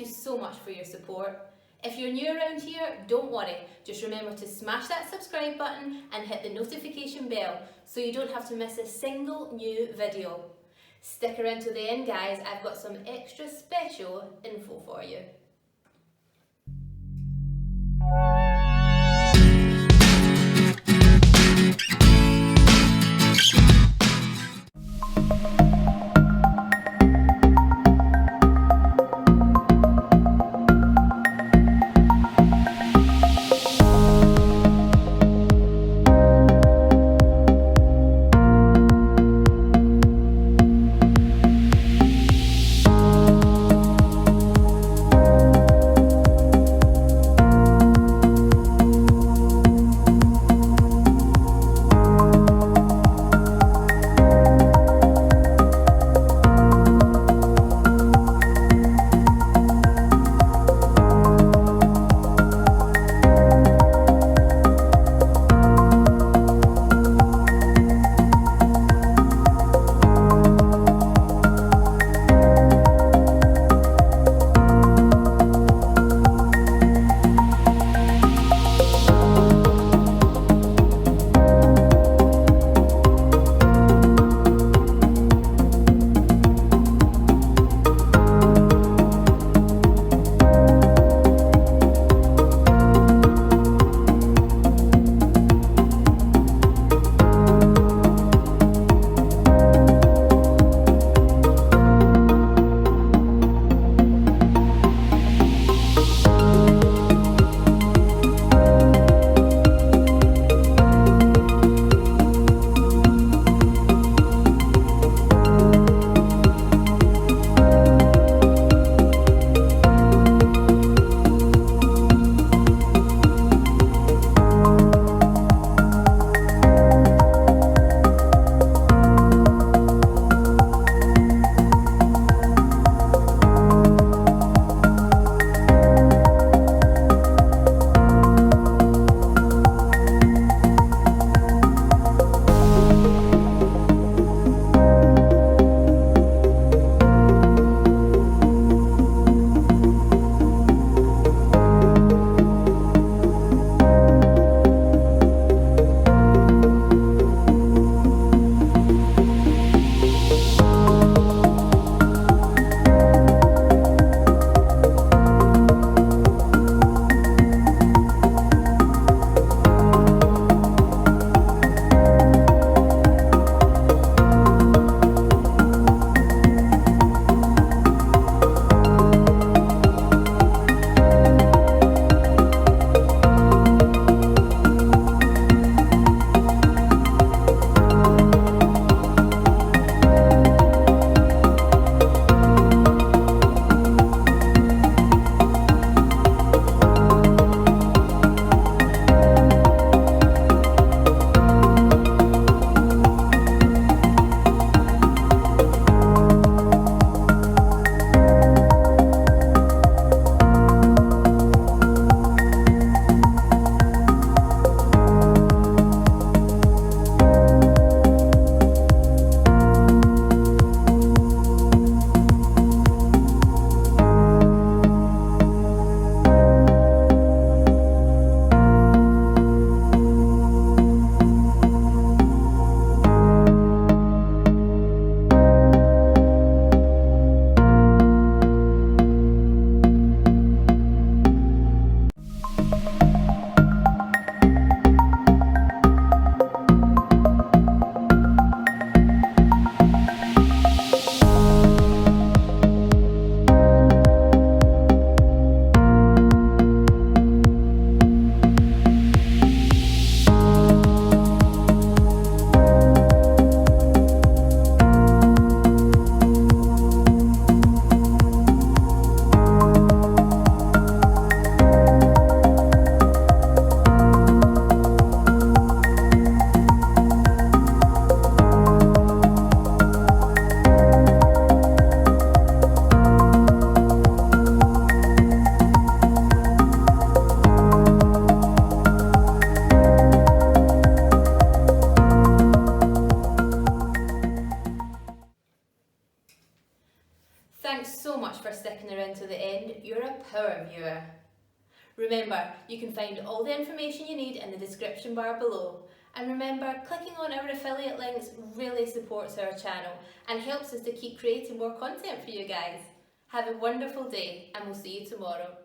you so much for your support. If you're new around here, don't worry. Just remember to smash that subscribe button and hit the notification bell so you don't have to miss a single new video. Stick around to the end, guys. I've got some extra special info for you. Thanks so much for sticking around to the end. You're a power viewer. Remember, you can find all the information you need in the description bar below. And remember, clicking on our affiliate links really supports our channel and helps us to keep creating more content for you guys. Have a wonderful day, and we'll see you tomorrow.